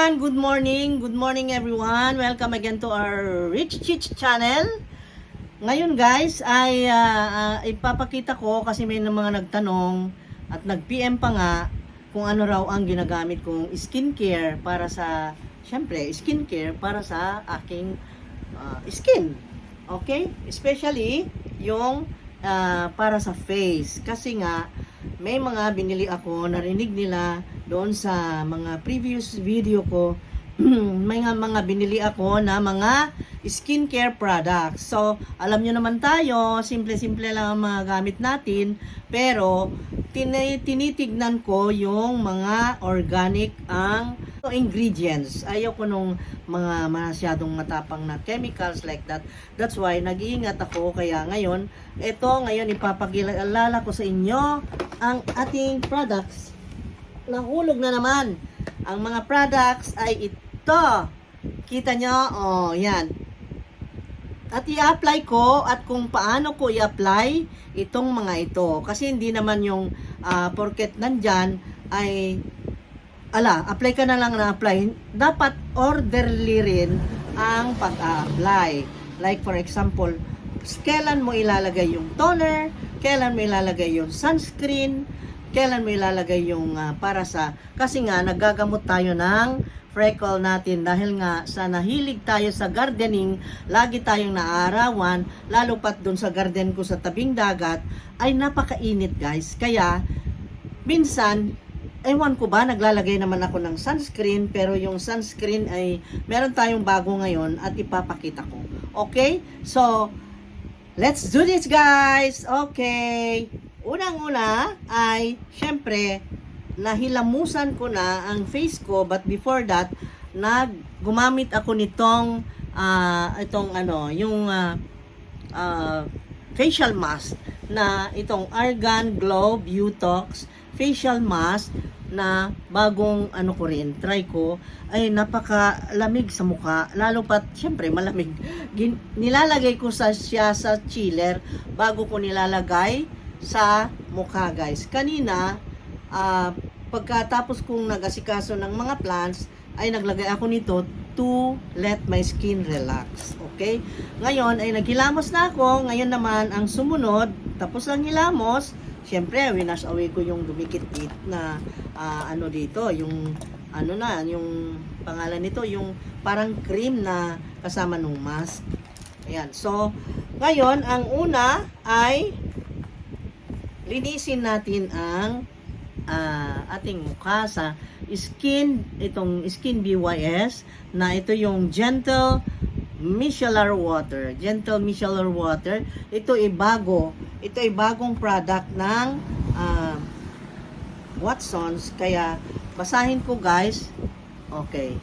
everyone, good morning. Good morning everyone. Welcome again to our Rich Chich channel. Ngayon guys ay ipapakita ko kasi may mga nagtanong at nag-PM pa nga kung ano raw ang ginagamit kong skincare para sa, syempre, skincare para sa aking skin. Okay? Especially yung para sa face. Kasi nga may mga binili ako, narinig nila doon sa mga previous video ko, may mga binili ako na mga skincare products. So, alam nyo naman tayo, simple-simple lang ang mga gamit natin, pero tinitignan ko yung mga organic ang ingredients. Ayaw ko nung mga masyadong matapang na chemicals like that. That's why nag-iingat ako. Kaya ngayon ipapakilala ko sa inyo ang ating products. Nahulog na naman. Ang mga products ay ito. Kita nyo? Oh, yan. At i-apply ko at kung paano ko i-apply itong mga ito. Kasi hindi naman yung porket nandyan ay apply ka na lang na apply. Dapat orderly rin ang pag-apply. Like for example, kailan mo ilalagay yung toner, kailan mo ilalagay yung sunscreen, kailan mo ilalagay yung para sa, kasi nga nagagamot tayo ng freckle natin dahil nga sa nahilig tayo sa gardening, lagi tayong naarawan, lalo pat dun sa garden ko sa tabing dagat, ay napakainit guys. Kaya, minsan, ewan ko ba, naglalagay naman ako ng sunscreen, pero yung sunscreen ay meron tayong bago ngayon at ipapakita ko. Okay? So, let's do this guys! Okay! Unang-una ay, syempre, nahilamusan ko na ang face ko, but before that, gumamit ako nitong facial mask na itong Argan Glow Beautox facial mask na bagong try ko, ay napakalamig sa mukha, lalo pat syempre malamig. Nilalagay ko siya sa chiller bago ko nilalagay sa mukha guys. Kanina pagkatapos kong nag-asikaso ng mga plants ay naglagay ako nito to let my skin relax. Okay? Ngayon ay naghilamos na ako. Ngayon naman ang sumunod, tapos ang hilamos, syempre winash away ko yung dumikit-it na dito, yung yung pangalan nito, yung parang cream na kasama nung mask. Ayan. So, ngayon ang una ay linisin natin ang ating mukha sa itong Skin BYS na ito yung Gentle Micellar Water. Gentle Micellar Water. Ito ay bago. Ito ay bagong product ng Watsons. Kaya basahin ko guys. Okay.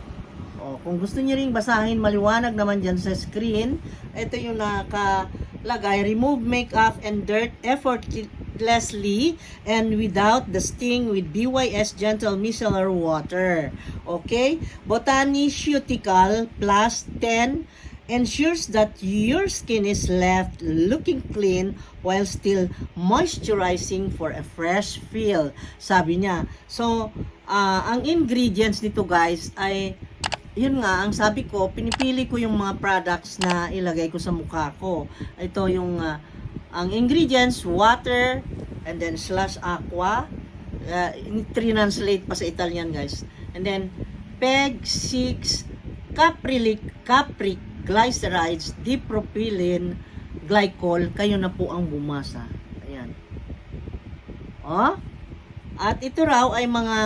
Kung gusto niyo ring basahin, maliwanag naman dyan sa screen. Ito yung nakalagay. Remove makeup and dirt effortlessly and without the sting with BYS Gentle Micellar Water. Okay? Botanicutical plus 10 ensures that your skin is left looking clean while still moisturizing for a fresh feel. Sabi niya. So, ang ingredients nito guys ay, yun nga, ang sabi ko, pinipili ko yung mga products na ilagay ko sa mukha ko. Ito yung ang ingredients, water, and then /aqua. Translate pa sa Italian guys. And then, PEG-6, capric glycerides, dipropylene glycol. Kayo na po ang bumasa. Ayan. At ito raw ay mga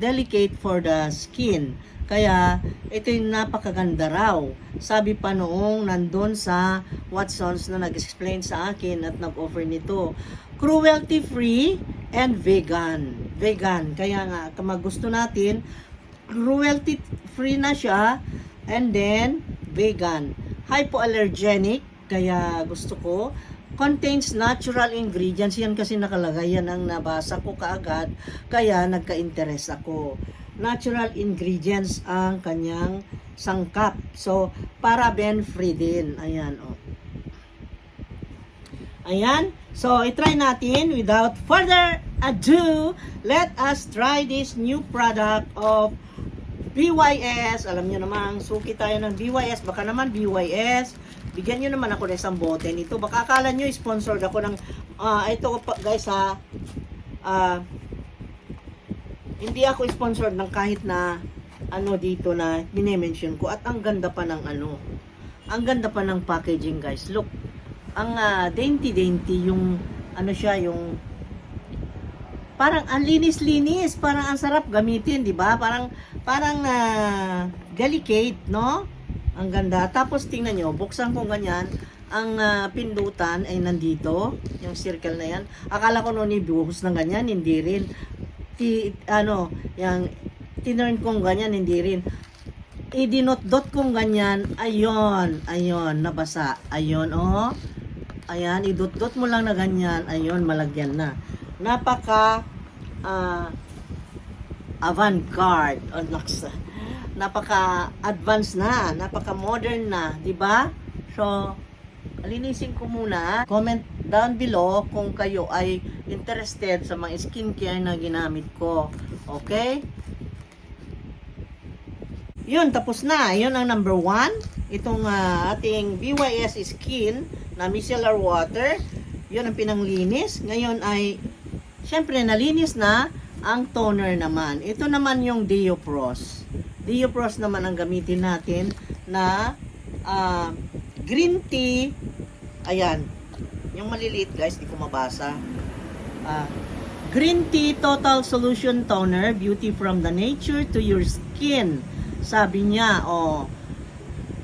delicate for the skin. Kaya, ito yung napakaganda raw. Sabi pa noong nandun sa Watsons na nag-explain sa akin at nag-offer nito. Cruelty-free and vegan. Vegan. Kaya nga, kung gusto natin, cruelty-free na siya and then vegan. Hypoallergenic. Kaya gusto ko. Contains natural ingredients. Yan kasi nakalagay. Yan ang nabasa ko kaagad. Kaya nagka-interest ako. Natural ingredients ang kanyang sangkap. So, paraben free din. Ayan, Ayan. So, i-try natin without further ado. Let us try this new product of BYS, alam nyo naman, suki tayo ng BYS, baka naman BYS, bigyan nyo naman ako ng isang bote nito. Baka akala nyo, sponsored ako ng, ito guys ha, hindi ako sponsored ng kahit na, ano dito na, minimension ko. At ang ganda pa ng ano, ang ganda pa ng packaging guys. Look, ang dainty-dainty, yung, ano siya, yung, parang ang linis-linis, parang ang sarap gamitin, di ba? Parang delicate, no? Ang ganda. Tapos tingnan nyo, buksan ko ganyan, ang pindutan ay nandito, yung circle na yan. Akala ko noon ibuhos ng ganyan, hindi rin. Yung tinurn kong ganyan, hindi rin. Idinot-dot kong ganyan, ayun, nabasa. Ayun, oh. Ayan, idot-dot mo lang na ganyan, ayun, malagyan na. Napaka avant-garde, napaka advanced na, napaka modern na, 'di ba? So, linisin ko muna. Comment down below kung kayo ay interested sa mga skincare na ginamit ko. Okay? Yun, tapos na. Yun ang number 1. Itong ating BYS Skin na micellar water. Yun ang pinanglinis. Ngayon ay syempre, nalinis na ang toner naman. Ito naman yung Deopros. Deopros naman ang gamitin natin na green tea. Ayan. Yung maliliit guys, di ko mabasa. Green tea total solution toner, beauty from the nature to your skin. Sabi niya,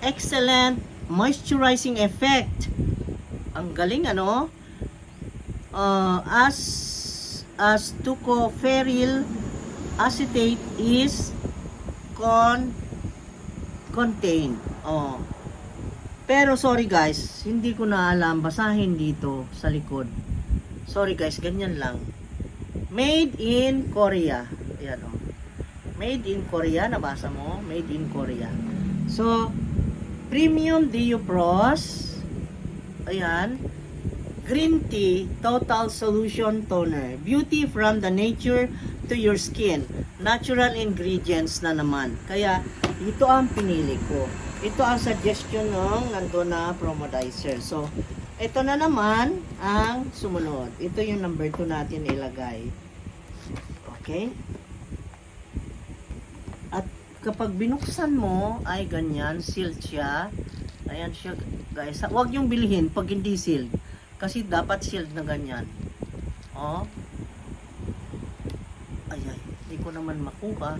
excellent moisturizing effect. Ang galing, ano? As tocopherol acetate is contained. Pero sorry guys, hindi ko na alam, basahin dito sa likod. Sorry guys, ganyan lang. Made in Korea. Ayan, Made in Korea, nabasa mo? Made in Korea. So, Premium Deopros. Ayan. Green tea total solution toner, beauty from the nature to your skin, natural ingredients na naman. Kaya ito ang pinili ko, ito ang suggestion ng nandun na promodizer. So ito na naman ang sumunod. Ito yung number 2 natin ilagay. Okay, at kapag binuksan mo ay ganyan, sealed siya. Ayan siya guys, huwag yung bilhin pag hindi sealed. Kasi dapat sealed na ganyan. Ay, hindi ko naman makuha.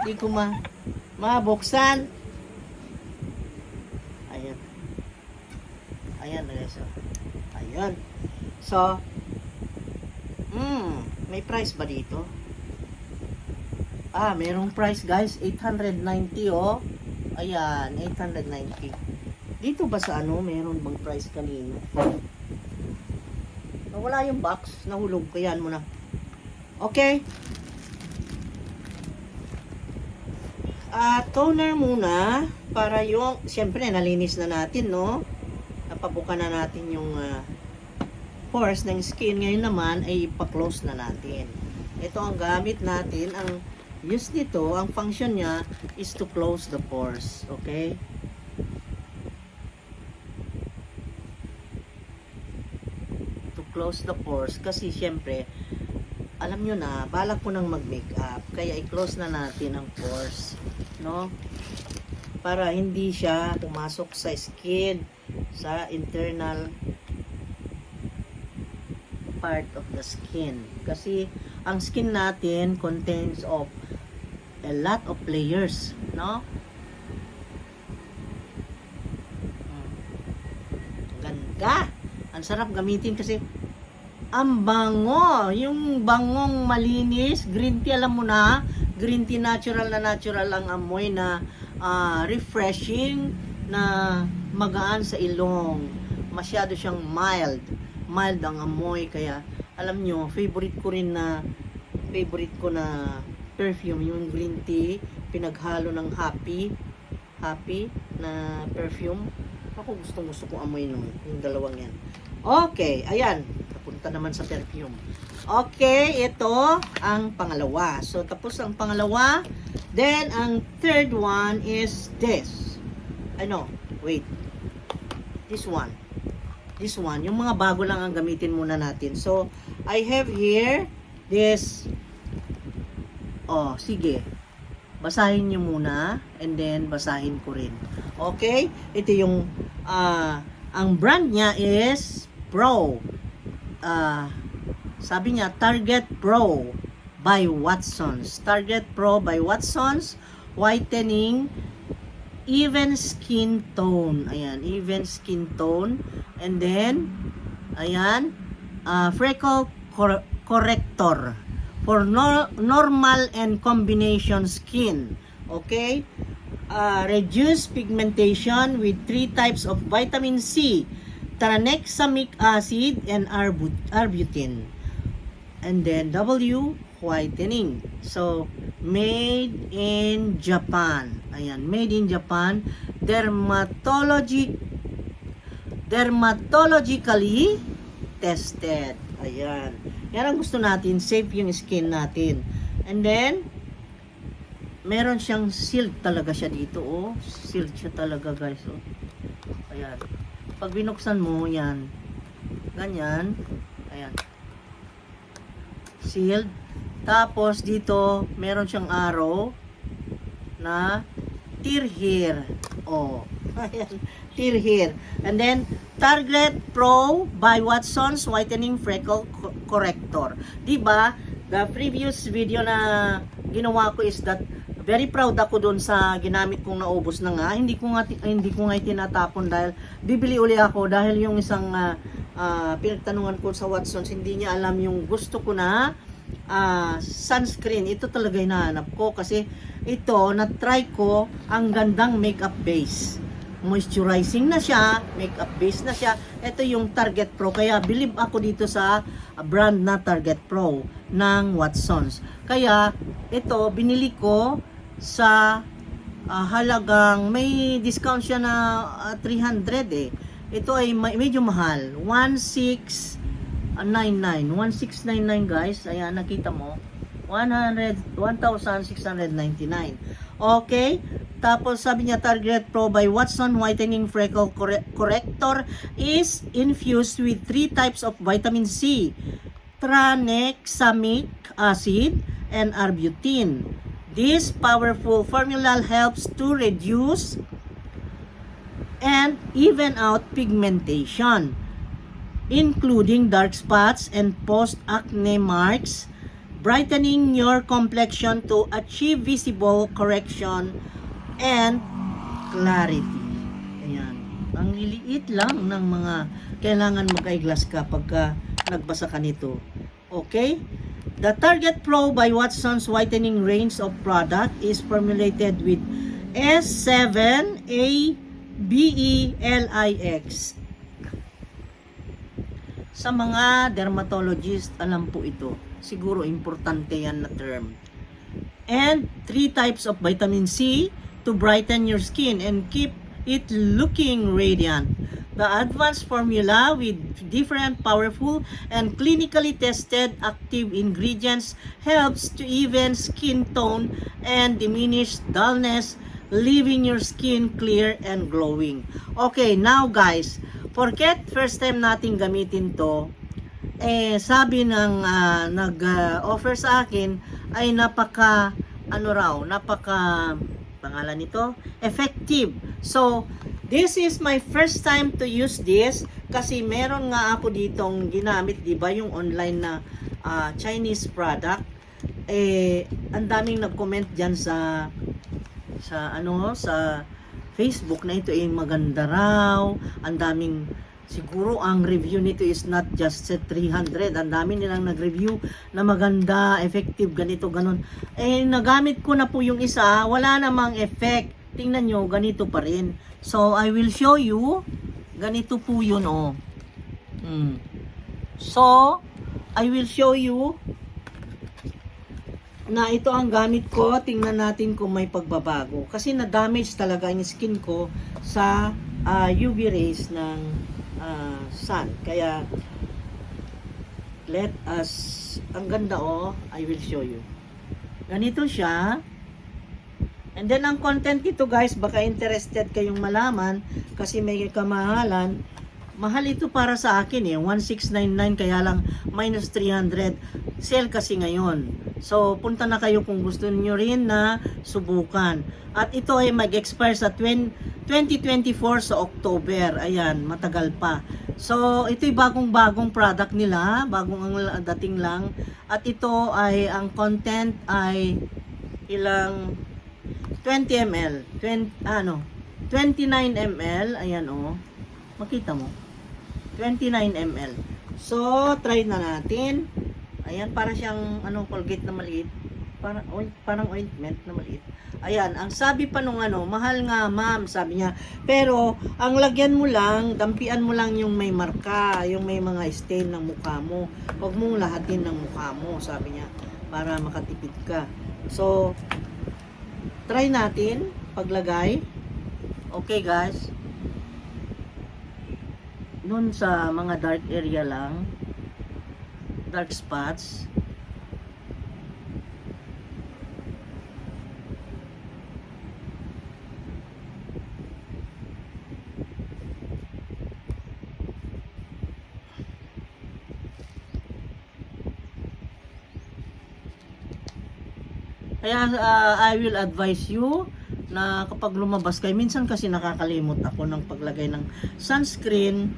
Hindi ko mabuksan. Ayan. Ayan, guys. Ayan. So, may price ba dito? Merong price, guys. 890, Ayan, 890. Dito ba sa meron bang price kanina? Wala yung box, nahulog, kayan mo na. Okay. Toner muna, para yung, siyempre, nalinis na natin, no? Napabuka na natin yung pores ng skin. Ngayon naman, ay ipa-close na natin. Ito ang gamit natin, ang use nito, ang function niya, is to close the pores. Okay? Close the pores kasi syempre alam nyo na balak ko nang mag makeup kaya i-close na natin ang pores, no, para hindi siya pumasok sa skin, sa internal part of the skin, kasi ang skin natin contains of a lot of layers, no. Ganda, ang sarap gamitin kasi ang bango, yung bangong malinis, green tea, alam mo na, green tea natural ang amoy na refreshing, na magaan sa ilong, masyado siyang mild ang amoy, kaya alam nyo, favorite ko na perfume, yung green tea, pinaghalo ng happy na perfume. Ako gusto ko amoy yung dalawang yan. Okay, ayan. Punta naman sa perfume. Okay, ito ang pangalawa. So, tapos ang pangalawa. Then, ang third one is this. Ano? Wait. This one. This one. Yung mga bago lang ang gamitin muna natin. So, I have here this. Oh, sige. Basahin nyo muna. And then, basahin ko rin. Okay? Ito yung, ang brand niya is Pro. Sabi niya, Target Pro by Watsons. Target Pro by Watsons. Whitening, even skin tone. Ayan, even skin tone. And then, ayan, freckle corrector for normal and combination skin. Okay? Reduce pigmentation with 3 types of vitamin C, tranexamic acid, and arbutin. And then W, whitening. So, made in Japan. Ayan, made in Japan. Dermatologically tested. Ayan. Yan ang gusto natin. Safe yung skin natin. And then, meron siyang sealed talaga siya dito. Oh, sealed siya talaga, guys. Oh. Ayan. Pag binuksan mo, yan. Ganyan. Ayan. Sealed. Tapos, dito, meron siyang arrow na tear here. Oh. Ayan. Tear here. And then, Target Pro by Watsons Whitening Freckle Corrector. Diba? The previous video na ginawa ko is that very proud ako doon sa ginamit kong naubos na nga. Hindi ko nga tinatapon dahil bibili uli ako dahil yung isang pinagtanungan ko sa Watsons, hindi niya alam yung gusto ko na sunscreen. Ito talaga hinahanap ko kasi ito, na-try ko, ang gandang makeup base. Moisturizing na siya, makeup base na siya. Ito yung Target Pro. Kaya believe ako dito sa brand na Target Pro ng Watsons. Kaya ito, binili ko sa halagang, may discount siya na 300 eh. Ito ay medyo mahal. 1699 guys. Ayan, nakita mo. 1,699. Okay? Tapos sabi niya, Target Pro by Watson Whitening Freckle Corrector is infused with 3 types of vitamin C, tranexamic acid, and arbutin. This powerful formula helps to reduce and even out pigmentation, including dark spots and post-acne marks, brightening your complexion to achieve visible correction and clarity. Ayan. Ang liliit lang ng mga kailangan mag-eyeglass ka pagka nagbasa ka nito. Okay? The Target Pro by Watsons Whitening range of product is formulated with S7-ABELIX. Sa mga dermatologist, alam po ito. Siguro importante yan na term. And 3 types of vitamin C to brighten your skin and keep it looking radiant. The advanced formula with different powerful and clinically tested active ingredients helps to even skin tone and diminish dullness, leaving your skin clear and glowing. Okay, now guys, forget first time nating gamitin to. Sabi ng nag-offer sa akin ay napaka pangalan nito, effective. So, this is my first time to use this kasi meron nga ako ditong ginamit, 'di ba, yung online na Chinese product. Ang daming nag-comment diyan sa Facebook na ito ay maganda raw. Ang daming, siguro ang review nito is not just sa 300. Ang dami nilang nag-review na maganda, effective, ganito, ganon. Nagamit ko na po yung isa, wala namang effect. Tingnan nyo, ganito pa rin. So, I will show you. Ganito po yun, oh. So, I will show you na ito ang gamit ko. Tingnan natin kung may pagbabago. Kasi na-damage talaga yung skin ko sa UV rays ng sun. Kaya Let us, ang ganda oh, I will show you. Ganito siya. And then ang content nito guys, baka interested kayong malaman kasi may kamahalan. Mahal ito para sa akin eh, 1699 kaya lang minus 300. Sale kasi ngayon. So punta na kayo kung gusto niyo rin na subukan. At ito ay mag-expire sa 2024 sa October. Ayan, matagal pa. So ito'y bagong-bagong product nila, bagong ang dating lang. At ito ay ang content ay ilang 20 ml, 29 ml, ayan oh. Makita mo. 29 ml. So, try na natin. Ayan, para siyang Colgate na maliit. Parang ointment na maliit. Ayan, ang sabi pa nung mahal nga ma'am, sabi niya. Pero, ang lagyan mo lang, dampian mo lang yung may marka, yung may mga stain ng mukha mo. Huwag mong lahatin ng mukha mo, sabi niya, para makatipid ka. So, try natin paglagay. Okay guys. Noon sa mga dark area lang, dark spots. Kaya I will advise you na kapag lumabas kayo, minsan kasi nakakalimot ako ng paglagay ng sunscreen.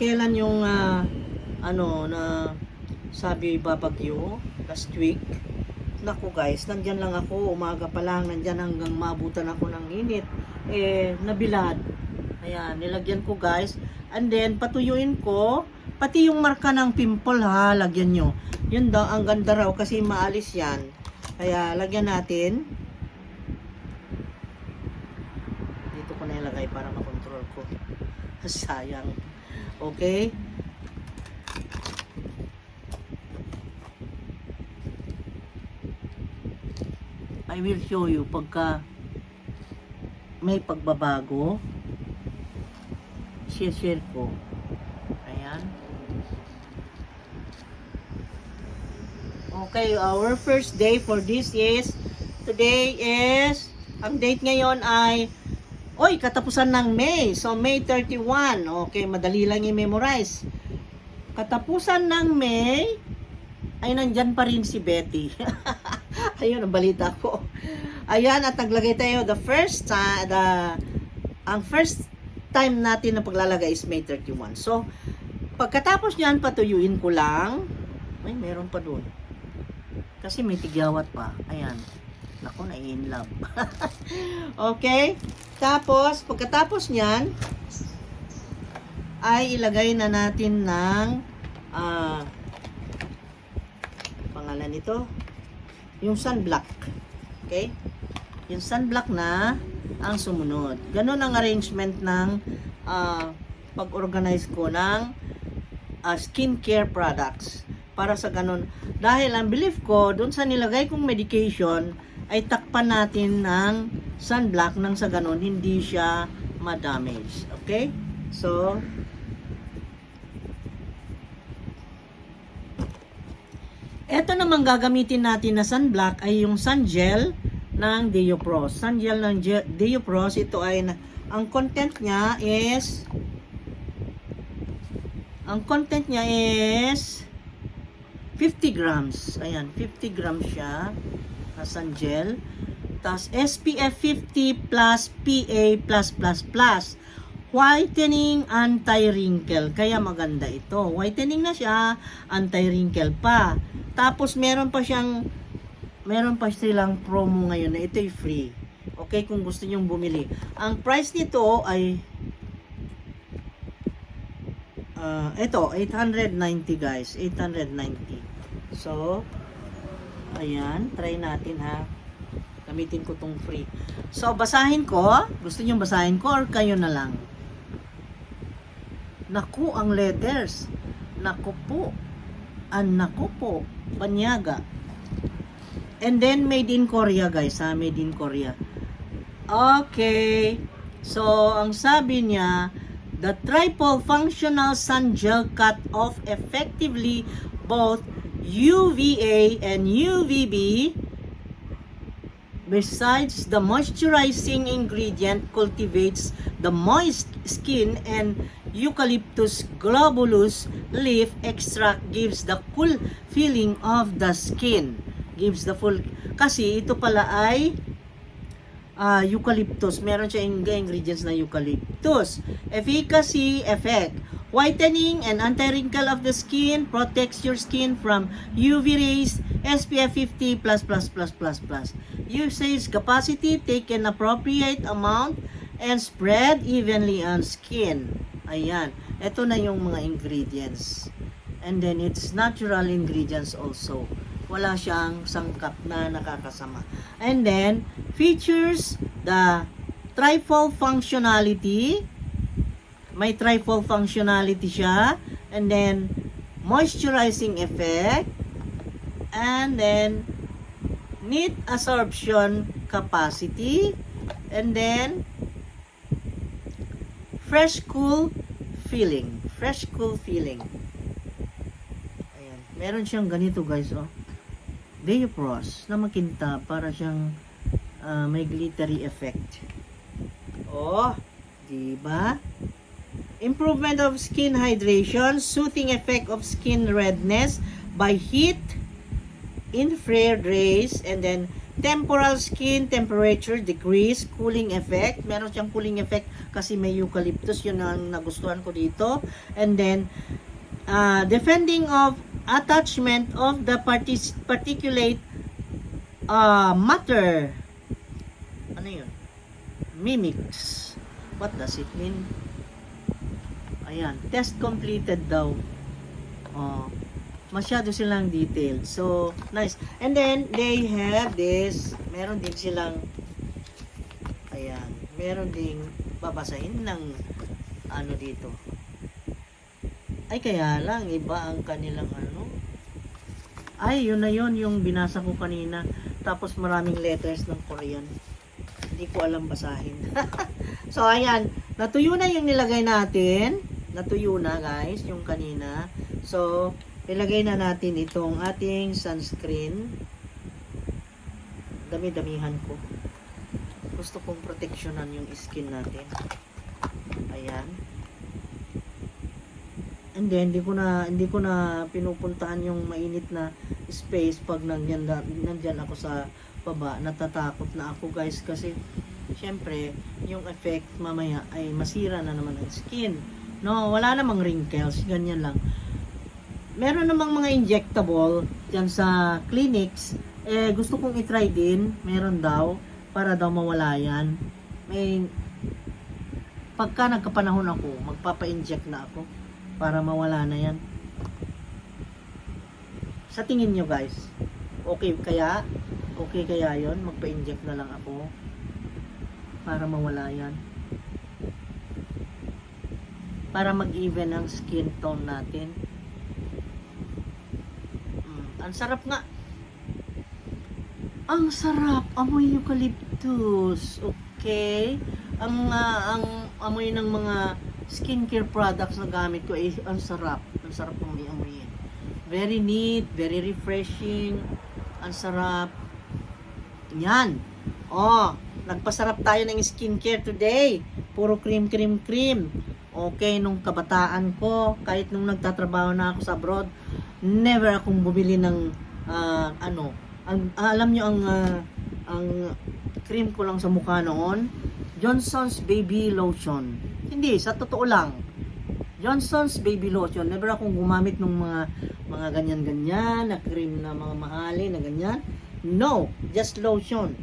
Kailan yung na sabi babagyo last week. Naku guys, nandyan lang ako, umaga pa lang, nandyan hanggang maabutan ako ng init. Nabilad. Ayan, nilagyan ko guys. And then, patuyuin ko. Pati yung marka ng pimple ha, lagyan nyo. Yun daw, ang ganda raw kasi maalis yan. Kaya, lagyan natin. Dito ko na ilagay para makontrol ko. Sayang. Okay? I will show you pagka may pagbabago. Share ko. Ayan. Okay, our first day for this is, today is, ang date ngayon ay, katapusan ng May. So, May 31. Okay, madali lang i-memorize. Katapusan ng May, ay nandyan pa rin si Betty. Ayun, ang balita ko. Ayan, at naglagay tayo ang first time natin na paglalagay is May 31. So, pagkatapos niyan, patuyuin ko lang. Ay, meron pa doon. Kasi may tigyawat pa. Ayan. Naku, na-in love. Okay. Tapos, pagkatapos niyan, ay ilagay na natin ng pangalan nito, yung sunblock. Okay? Yung sunblock na ang sumunod. Ganon ang arrangement ng pag-organize ko ng skincare products. Para sa ganon. Dahil ang belief ko, dun sa nilagay kong medication, ay takpan natin ng sunblock nang sa ganon, hindi siya ma-damage. Okay? So, eto naman gagamitin natin na sunblock ay yung sun gel ng Deopros. Sun gel ng Deopros, ito ay ang content niya is 50 grams. Ayan, 50 grams siya na sun gel. Tapos SPF 50 plus PA+++. Whitening, anti-wrinkle. Kaya maganda ito. Whitening na siya, anti-wrinkle pa. Tapos meron pa silang promo ngayon na ito'y free. Okay, kung gusto nyong bumili. Ang price nito ay ito, 890 guys. 890. So, ayan. Try natin ha. Gamitin ko tong free. So, basahin ko. Gusto nyong basahin ko or kayo na lang? Naku, ang letters. Naku po. Naku po. Banyaga. And then, made in Korea guys ha. Made in Korea. Okay. So, ang sabi niya, The triple functional sun gel cut off effectively both UVA and UVB. Besides, the moisturizing ingredient cultivates the moist skin, and eucalyptus globulus leaf extract gives the cool feeling of the skin. Gives the full, kasi ito pala ay eucalyptus. Meron siya ingredients na eucalyptus. Efficacy, effect. Whitening and anti-wrinkle of the skin, protects your skin from UV rays, SPF 50+++++. Usage capacity, take an appropriate amount and spread evenly on skin. Ayan. Ito na yung mga ingredients. And then it's natural ingredients also. Wala siyang sangkap na nakakasama. And then, features the trifold functionality. May trifold functionality siya. And then, moisturizing effect. And then, neat absorption capacity. And then, fresh cool feeling. Fresh cool feeling. Ayan. Meron siyang ganito guys, oh. Deopros na makinta para siyang may glittery effect. Oh, di ba? Improvement of skin hydration, soothing effect of skin redness by heat, infrared rays, and then temporal skin temperature decrease, cooling effect. Meron siyang cooling effect kasi may eucalyptus, yun ang nagustuhan ko dito. And then defending of attachment of the particulate matter. Ano yun? Mimics. What does it mean? Ayan, test completed daw. Oh, masyado silang detailed. So, nice. And then, they have this, meron din silang, ayan, meron ding babasahin ng ano dito. Ay, kaya lang, iba ang kanilang ano. Ay, yun na yun, yung binasa ko kanina. Tapos maraming letters ng Korean. Hindi ko alam basahin. So, ayan. Natuyo na yung nilagay natin. Natuyo na, guys, yung kanina. So, ilagay na natin itong ating sunscreen. Dami-damihan ko. Gusto kong proteksyonan yung skin natin. Ayan. And then, hindi ko na pinupuntahan yung mainit na space pag nandyan ako sa baba. Natatakot na ako guys kasi syempre, yung effect mamaya ay masira na naman ang skin. No, wala namang wrinkles, ganyan lang. Meron namang mga injectable dyan sa clinics. Gusto kong i-try din. Meron daw para daw mawala yan. Pagka nagkapanahon ako, magpapa-inject na ako para mawala na yan. Sa tingin nyo guys, okay kaya yon, magpa-inject na lang ako para mawala yan, para mag-even ang skin tone natin. Ang sarap nga, ang sarap, amoy eucalyptus. Okay, ang amoy ng mga skincare products na gamit ko ay ang sarap ng amoyin. Very neat, very refreshing, ang sarap. Yan. Oh, nagpasarap tayo ng skincare today. Puro cream. Okay, nung kabataan ko, kahit nung nagtatrabaho na ako sa abroad, never akong bumili ng alam nyo ang cream ko lang sa mukha noon, Johnson's Baby Lotion. Hindi, sa totoo lang, Johnson's Baby Lotion. Never akong gumamit ng mga ganyan-ganyan na cream na mga mahalin na ganyan. No, just lotion.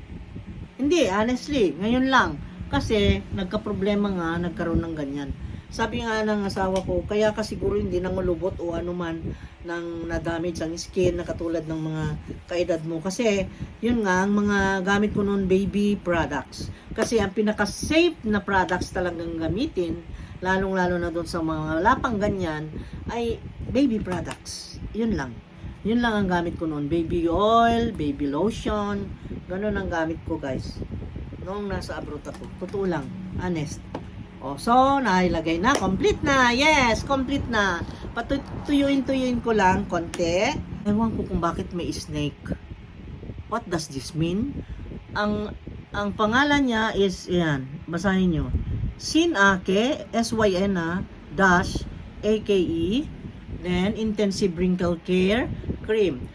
Hindi, honestly, ngayon lang. Kasi nagka-problema nga, nagkaroon ng ganyan. Sabi nga ng asawa ko, kaya ka siguro hindi nangulubot o anuman ng na-damage ang skin na katulad ng mga kaedad mo. Kasi yun nga, ang mga gamit ko noon, baby products. Kasi ang pinaka-safe na products talagang gamitin, lalong-lalo na doon sa mga lapang ganyan, ay baby products. Yun lang. Yun lang ang gamit ko noon. Baby oil, baby lotion, ganun ang gamit ko guys. Noong nasa abroad ako. Totoo lang, honest. O, so, nailagay na. Complete na. Yes, complete na. Patuyuin ko lang konti. Ewan ko kung bakit may snake. What does this mean? Ang pangalan niya is, yan, basahin nyo. Sinake, S-Y-N dash, A-K-E, then Intensive Wrinkle Care Cream.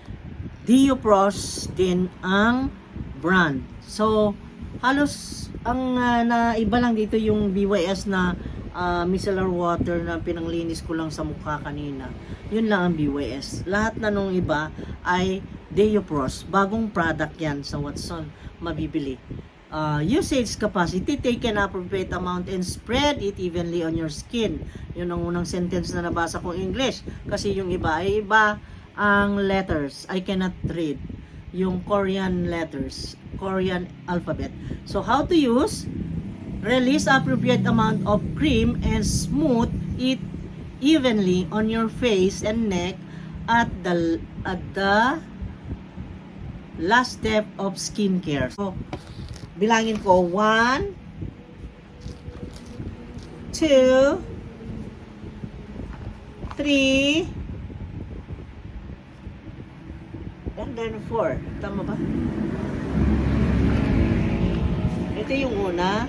Diopros din ang brand. So, halos ang naiba lang dito yung BYS na micellar water na pinanglinis ko lang sa mukha kanina. Yun lang ang BYS. Lahat na nung iba ay Diopros. Bagong product yan sa Watson mabibili. Usage capacity, take an appropriate amount and spread it evenly on your skin. Yun ang unang sentence na nabasa kong English. Kasi yung iba ay iba ang letters. I cannot read yung Korean letters, Korean alphabet. So how to use? Release appropriate amount of cream and smooth it evenly on your face and neck at the last step of skincare. So bilangin ko 1 2 3 and then 4. Tama ba? Ito yung una.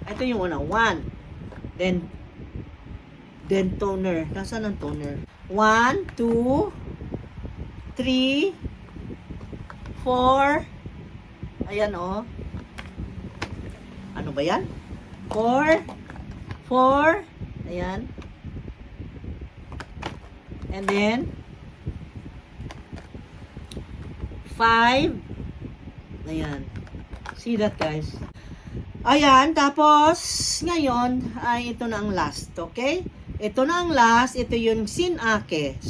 Ito yung una. 1. Then toner. Nasaan ang toner? 1, 2, 3, 4. Ayan o. Ano ba yan? 4. Ayan. And then 5. Ayan. See that, guys? Ayan. Tapos, ngayon, ay ito na ang last. Okay? Ito na ang last. Ito yung Sinake.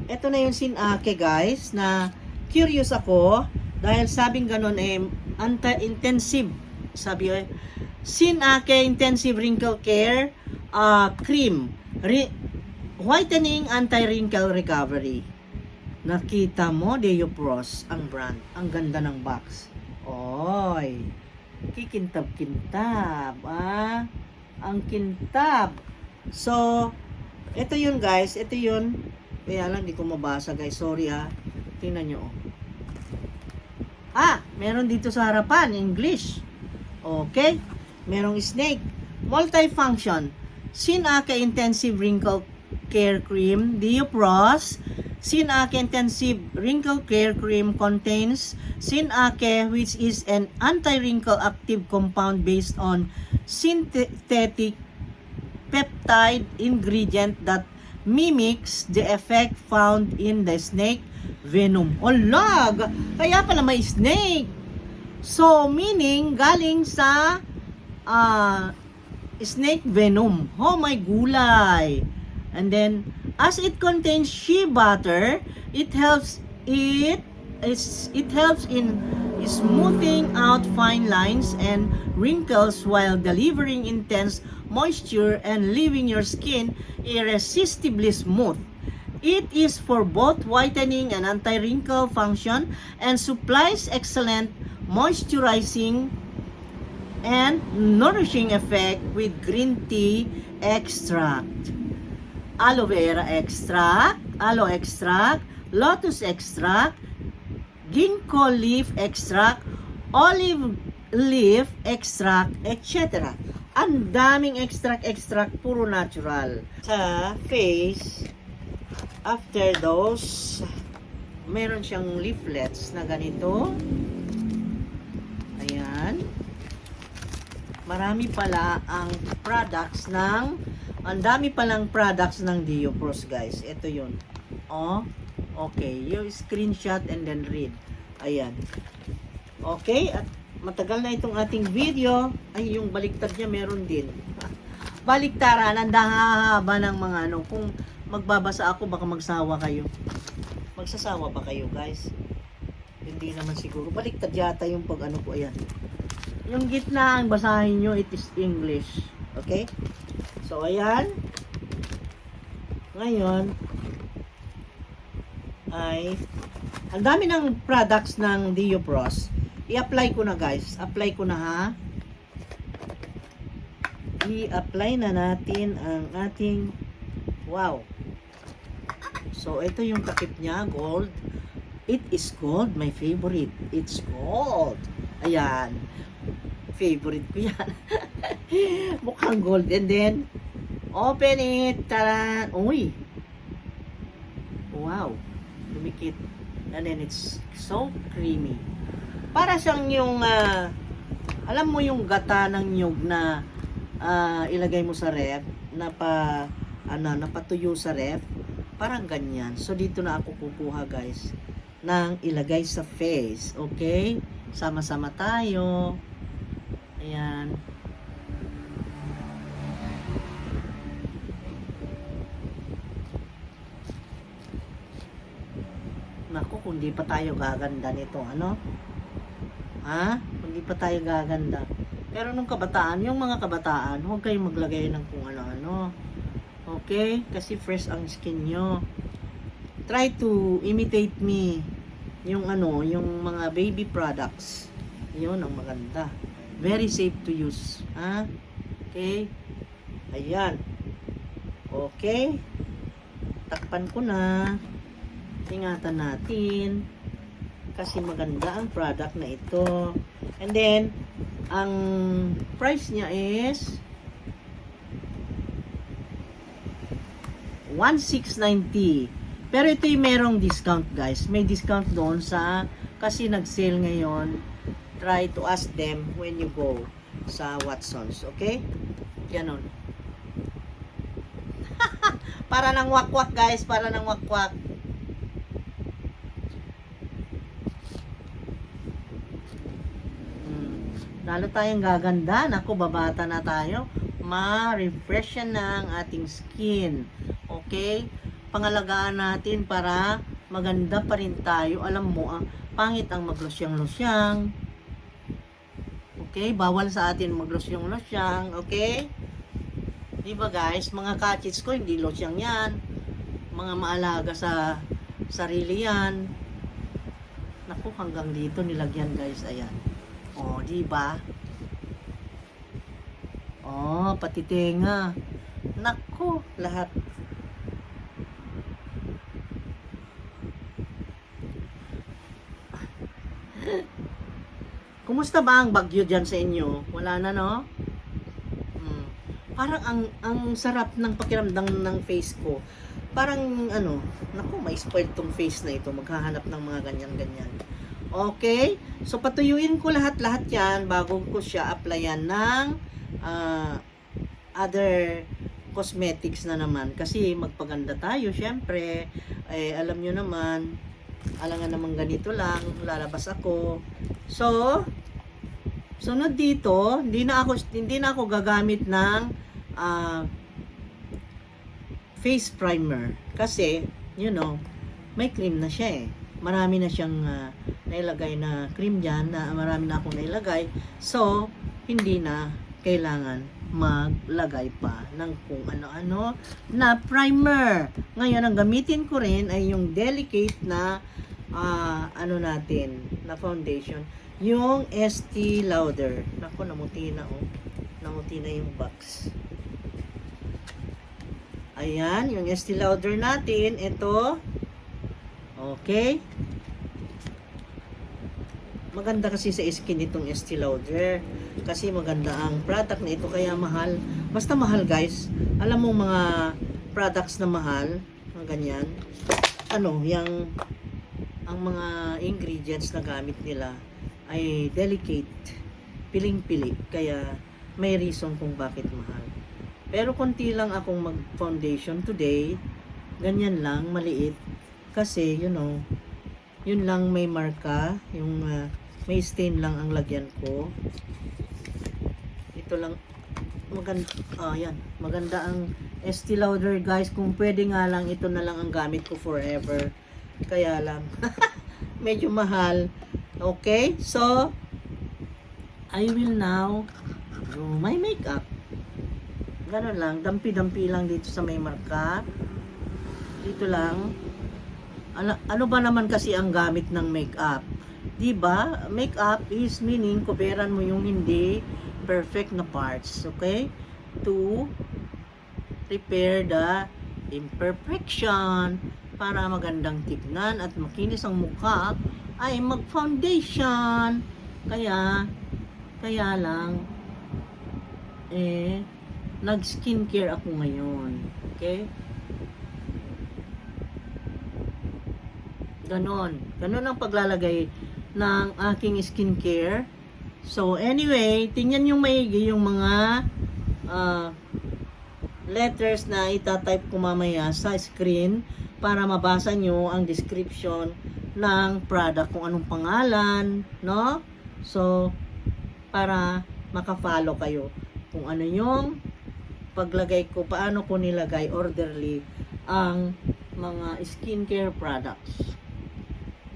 Ito na yung Sinake, guys, na curious ako. Dahil sabing ganun, anti-intensive. Sabi ko, Sinake Intensive Wrinkle Care Cream. Whitening Anti-Wrinkle Recovery. Nakita mo, Diopros, ang brand. Ang ganda ng box. Oy, kikintab-kintab. Ang kintab. So, ito yun, guys. Ito yun. Kaya lang, di ko mabasa, guys. Sorry, tingnan nyo. Meron dito sa harapan, English. Okay. Merong snake. Multifunction. Sinake Intensive Wrinkle Care Cream, Diopros. Sinake Intensive Wrinkle Care Cream contains Sinake, which is an anti-wrinkle active compound based on synthetic peptide ingredient that mimics the effect found in the snake venom. Olag! Kaya pala may snake. So, meaning, galing sa snake venom. Oh, my gulay. And then, as it contains shea butter, it helps in smoothing out fine lines and wrinkles while delivering intense moisture and leaving your skin irresistibly smooth. It is for both whitening and anti-wrinkle function and supplies excellent moisturizing and nourishing effect with green tea extract, aloe vera extract, aloe extract, lotus extract, ginkgo leaf extract, olive leaf extract, etc. Ang daming extract, puro natural. Sa face, after those, meron siyang leaflets na ganito. Ayan. Marami pala ang products ang dami palang products ng Diopros, guys. Ito yun. Okay. You screenshot and then read. Ayan. Okay. At matagal na itong ating video. Ay, yung baliktad niya meron din. Baliktaran. Ang haba ng mga Kung magbabasa ako, baka magsawa kayo. Magsasawa ba kayo, guys? Hindi naman siguro. Baliktad yata yung ko. Ayan. Yung gitna, ang basahin nyo, it is English. Okay? So, ayan. Ngayon, ay, ang dami ng products ng Diopros. I-apply ko na, guys. Apply ko na, ha? i-apply na natin ang ating, wow. So, ito yung takip niya, gold. It is gold, my favorite. It's gold. Ayan. Favorite ko yan. Mukhang gold. And then, open it. Taran. Uy. Wow. Lumikit. And then, it's so creamy. Para siyang yung, alam mo yung gata ng nyug na ilagay mo sa ref, napatuyo sa ref. Parang ganyan. So, dito na ako kukuha, guys, ng ilagay sa face. Okay? Sama-sama tayo. Ayan. Naku, kung di pa tayo gaganda nito, ano? Ha? Kung di pa tayo gaganda. Pero nung kabataan, yung mga kabataan, huwag kayong maglagay ng kung ano-ano. Okay? Kasi fresh ang skin nyo. Try to imitate me. Yung yung mga baby products. Yun ang maganda. Very safe to use. Ha? Okay? Ayan. Okay? Takpan ko na. Ingatan natin. Kasi maganda ang product na ito. And then, ang price niya is 1,690. Pero ito yung merong discount, guys. May discount doon sa, kasi nag-sale ngayon. Try to ask them when you go sa Watsons. Okay? Ganon. Para ng wakwak, guys. Para ng wakwak. Lalo tayong gaganda. Naku, babata na tayo. Ma-refresh na ang ating skin. Okay? Pangalagaan natin para maganda pa rin tayo. Alam mo, pangit ang maglosyang-losyang. Okay? Bawal sa atin maglosyang-losyang. Okay? Diba guys? Mga kachits ko, hindi losyang yan. Mga maalaga sa sarili yan. Naku, hanggang dito nilagyan guys. Ayan. O, diba? O, pati tenga. Naku, lahat. Kumusta ba ang bagyo dyan sa inyo? Wala na, no? Parang ang sarap ng pakiramdam ng face ko. Parang, naku, may spoiled tong face na ito. Maghahanap ng mga ganyan-ganyan. Okay? So, patuyuin ko lahat-lahat yan bago ko siya applyan ng other cosmetics na naman. Kasi magpaganda tayo, syempre. Alam nyo naman, alangan naman ganito lang, lalabas ako. So, sunod dito, hindi na ako gagamit ng face primer kasi, may cream na siya eh. Marami na siyang nailagay na cream diyan, na marami na akong nailagay. So, hindi na kailangan maglagay pa ng kung ano-ano na primer. Ngayon, ang gamitin ko rin ay yung delicate na na foundation. Yung Estee Lauder. Naku, namuti na oh. Namuti na yung box. Ayan, yung Estee Lauder natin. Ito. Okay. Maganda kasi sa skin itong Estee Lauder. Kasi maganda ang product na ito, kaya mahal. Basta mahal guys. Alam mo mga products na mahal, mga ganyan. Ang mga ingredients na gamit nila ay delicate, piling-pili, kaya may reason kung bakit mahal. Pero konti lang akong mag-foundation today, ganyan lang, maliit, kasi yun lang may marka, yung may stain lang ang lagyan ko. Ito lang, maganda ang Estee Lauder guys. Kung pwede nga lang, ito na lang ang gamit ko forever. Kaya lang, medyo mahal. Okay, so I will now do my makeup. Ganun lang, dampi-dampi lang dito sa may marka. Dito lang. Ano ba naman kasi ang gamit ng makeup? Diba? Makeup is meaning coveran mo yung hindi perfect na parts. Okay? to repair the imperfection para magandang tignan at makinis ang mukha ay mag-foundation. Kaya lang nag-skincare ako ngayon. Okay? Ganon ang paglalagay ng aking skincare. So anyway, tingnan yung maigi yung mga letters na itatype ko mamaya sa screen para mabasa nyo ang description ng product, kung anong pangalan, no? So, para maka-follow kayo kung ano yung paglagay ko, paano ko nilagay orderly ang mga skincare products.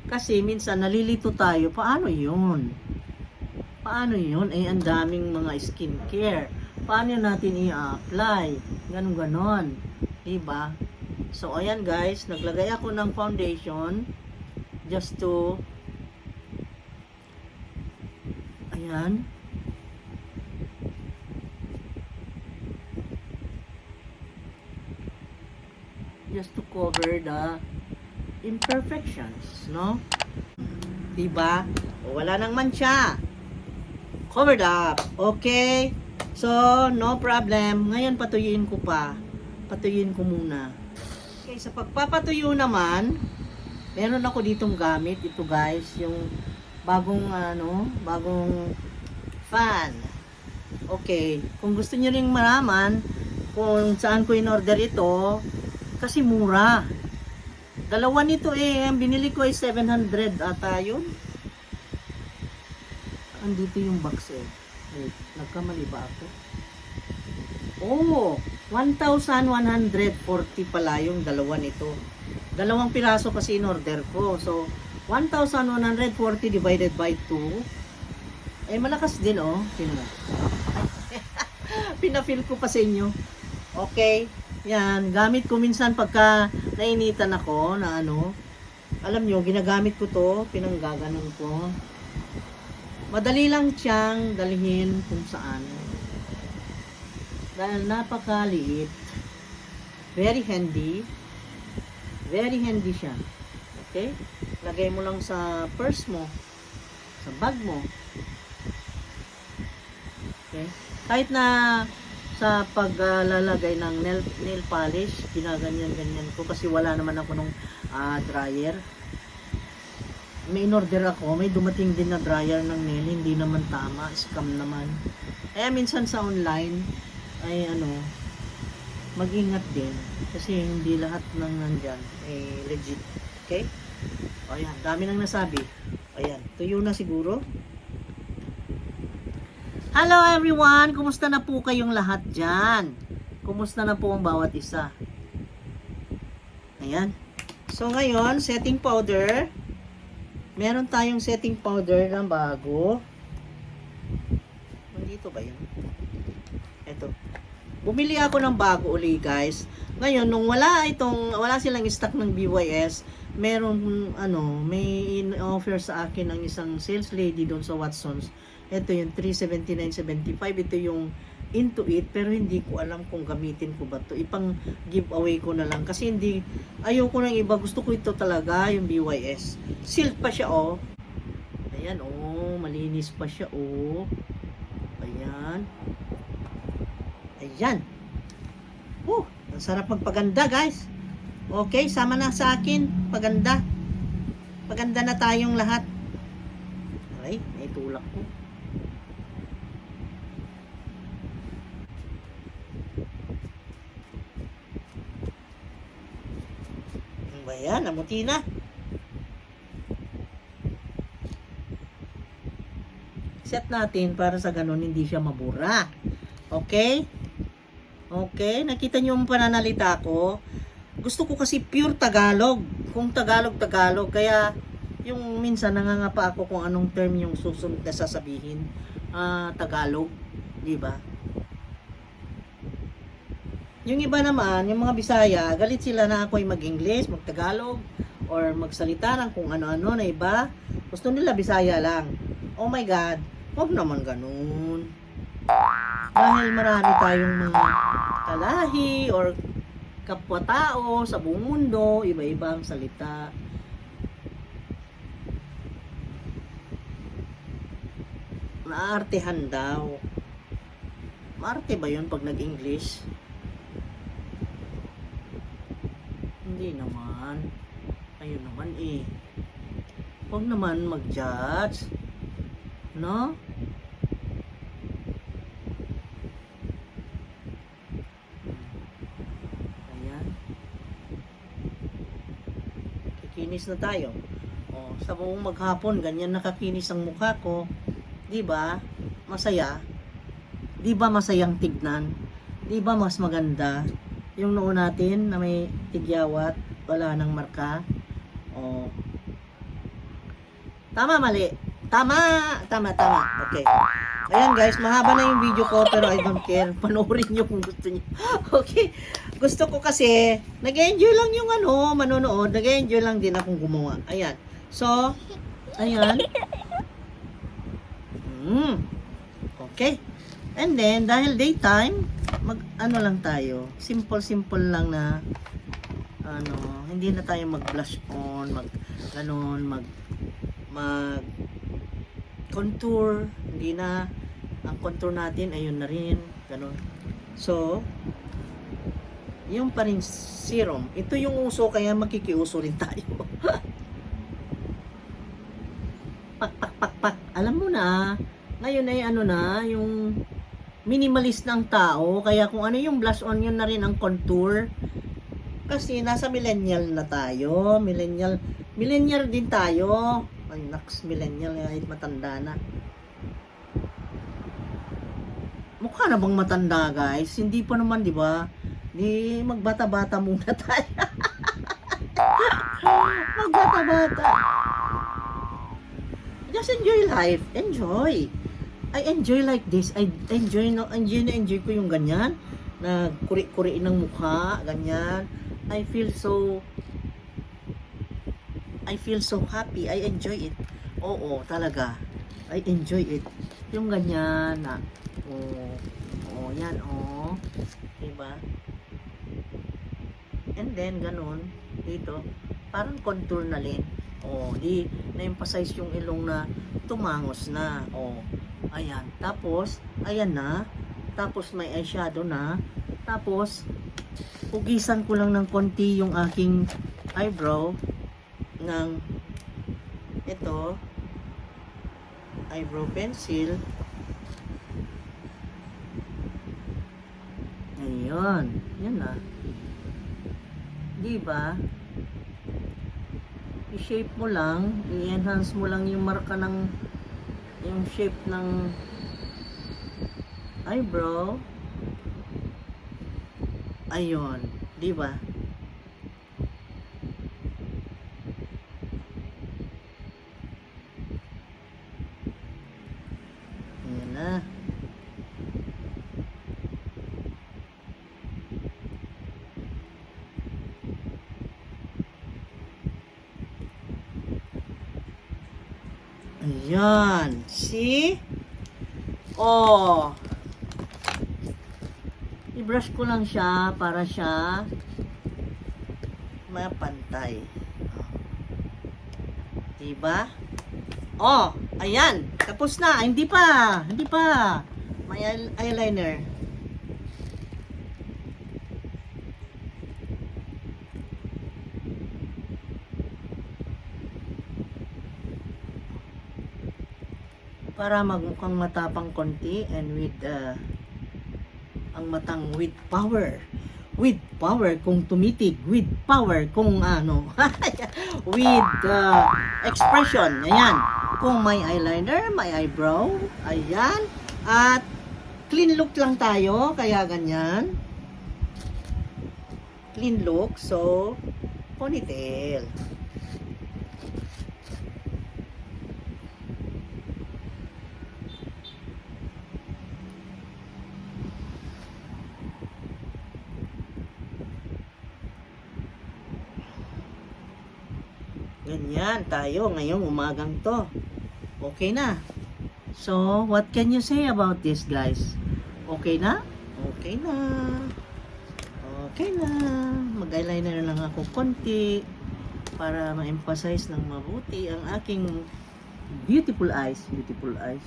Kasi minsan nalilito tayo, paano yun? Ang daming mga skincare. Paano natin i-apply? Ganon. Diba? So, ayan guys, naglagay ako ng foundation just to ayan. Just to cover the imperfections, no? Diba? O, wala nang mancha. Covered up. Okay? So, no problem. Ngayon, patuyuin ko pa. Patuyuin ko muna. Okay, sa pagpapatuyo naman, meron ako ditong gamit. Ito guys, yung bagong fan. Okay, kung gusto niyo ring malaman kung saan ko in-order ito, kasi mura. Dalawa nito ang binili ko ay 700 ata yun. Andito yung box Wait, nagkamali ba ako? Oh, 1,140 pala yung dalawa nito. Dalawang piraso kasi in-order ko. So, 1,140 divided by 2. Malakas din Pinafeel ko pa sa inyo. Okay. Yan, gamit ko minsan pagka nainitan ako na alam nyo, ginagamit ko to, pinanggaganon ko. Madali lang siyang dalhin kung saan. Dahil napakaliit. Very handy. Very handy siya. Okay? Lagay mo lang sa purse mo. Sa bag mo. Okay? Kahit na sa paglalagay ng nail polish, ginaganyan-ganyan ko kasi wala naman ako nung dryer. May in-order ako, may dumating din na dryer ng nail, hindi naman tama, scam naman. Kaya minsan sa online ay mag-ingat din kasi hindi lahat ng nandyan legit. Okay? O yan, dami nang nasabi. Ayan, tuyo na siguro. Hello everyone! Kumusta na po kayong lahat dyan? Kumusta na po ang bawat isa? Ayan. So ngayon, setting powder. Meron tayong setting powder na bago. Nandito ba yun? Ito. Bumili ako ng bago uli guys. Ngayon, nung wala silang stock ng BYS, meron may in-offer sa akin ng isang sales lady doon sa Watsons. Ito yung 379.75. Ito yung Into It, pero hindi ko alam kung gamitin ko ba to. Ipang giveaway ko na lang kasi ayoko ng iba, gusto ko ito talaga, yung BYS. Sealed pa siya Ayan malinis pa siya Ayan. Ang sarap magpaganda guys. Okay, sama na sa akin. Paganda na tayong lahat. Okay, may tulak ko. Ayan, namuti na. Set natin para sa ganun hindi siya mabura. Okay? Okay, nakita niyo yung pananalita ko. Gusto ko kasi pure Tagalog. Kung Tagalog, kaya yung minsan nangangapa ako kung anong term yung susunod na sasabihin. Tagalog, di ba? Yung iba naman, yung mga Bisaya, galit sila na ako ay mag-English, mag-Tagalog, or magsalita ng kung ano-ano na iba. Gusto nila Bisaya lang. Oh my God, huwag naman ganun. Dahil marami tayong mga kalahi or kapwa-tao sa buong mundo, iba-iba ang salita. Naartehan daw. Maarte ba yun pag nag-English? Hindi naman. Ayun naman eh. Huwag naman mag-judge. No? Ayan. Kikinis na tayo. O, sa buong maghapon, ganyan nakakinis ang mukha ko. 'Di ba? Masaya. 'Di ba masayang tignan? 'Di ba mas maganda yung noo natin na may tigyawat, wala nang marka? O. Tama, mali. Tama. Okay. Ayan guys, mahaba na yung video ko pero I don't care. Panoorin nyo kung gusto niyo. Okay. Gusto ko kasi nag-enjoy lang yung manonood. Nag-enjoy lang din akong gumawa. Ayan. So, ayan. Okay. And then, dahil daytime, lang tayo. Simple lang na, hindi na tayo mag-blush on, contour. Hindi na, ang contour natin, ayun na rin, ganon. So, yung pa rin serum. Ito yung uso, kaya makikiuso rin tayo. Pak. Alam mo na, ngayon ay yung minimalist ng tao, kaya kung ano yung blush on, yun na rin ang contour. Kasi nasa millennial na tayo, millennial din tayo. Ay, naks, millennial, kahit matanda na. Mukha na bang matanda, guys? Hindi pa naman, di ba? Di magbata-bata muna tayo. Magbata-bata. Just enjoy life. Enjoy. I enjoy like this. I enjoy ko yung ganyan. Na kuri-kuriin ng mukha. Ganyan. I feel so happy. I enjoy it. Oo, talaga. I enjoy it. Yung ganyan na. Yan. Diba? And then, ganun. Dito. Parang contour na rin. Di na-emphasize yung ilong na tumangos na. Ayan. Tapos, ayan na. Tapos may eyeshadow na. Tapos, pugisan ko lang ng konti yung aking eyebrow ng ito, eyebrow pencil. Ayun. Yan na. Diba? I-shape mo lang, i-enhance mo lang yung marka ng yung shape ng eyebrow. Ayun, di ba? Ayan na. Ayan. See? I-brush ko lang siya para siya mapantay. Diba? Ayan. Tapos na. Hindi pa. May eyeliner. Para magmukhang matapang konti and with ang matang with power kung tumitig, with power kung with expression. Ayan, kung may eyeliner, may eyebrow, ayan, at clean look lang tayo, kaya ganyan, clean look. So ponytail. Ganyan tayo ngayong umagang to. Okay na. So, what can you say about this, guys? Okay na? Okay na. Okay na. Mag-eyeliner lang ako konti para ma-emphasize ng mabuti ang aking beautiful eyes. Beautiful eyes.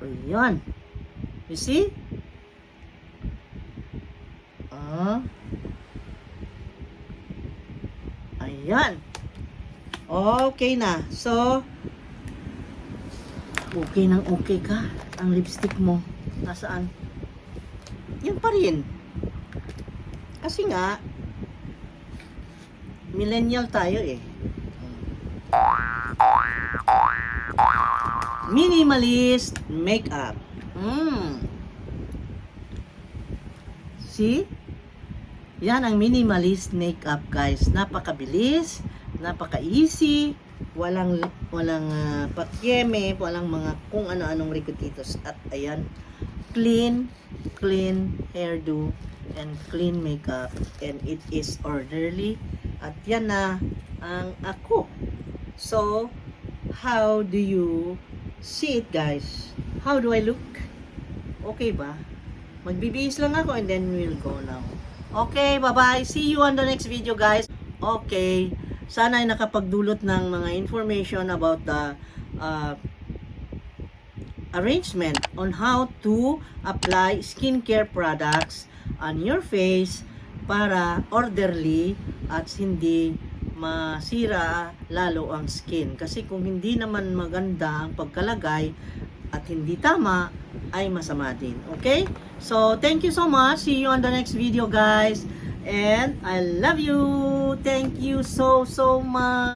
Ayan. You see? Ayan. Okay na. So, okay nang okay ka. Ang lipstick mo. Nasaan? Yan pa rin. Kasi nga, millennial tayo eh. Minimalist makeup. See? Yan ang minimalist makeup, guys. Napakabilis, napaka-easy, walang pakyeme, walang mga kung ano-anong rikutitos. At ayan, clean hairdo and clean makeup, and it is orderly. At yan na ang ako. So, how do you see it, guys? How do I look? Okay ba? Magbibihis lang ako and then we'll go now. Okay, bye-bye. See you on the next video, guys. Okay. Sana ay nakapagdulot ng mga information about the arrangement on how to apply skincare products on your face para orderly at hindi masira lalo ang skin. Kasi kung hindi naman maganda ang pagkalagay at hindi tama, ay masama din. Okay? So, thank you so much. See you on the next video, guys. And I love you. Thank you so much.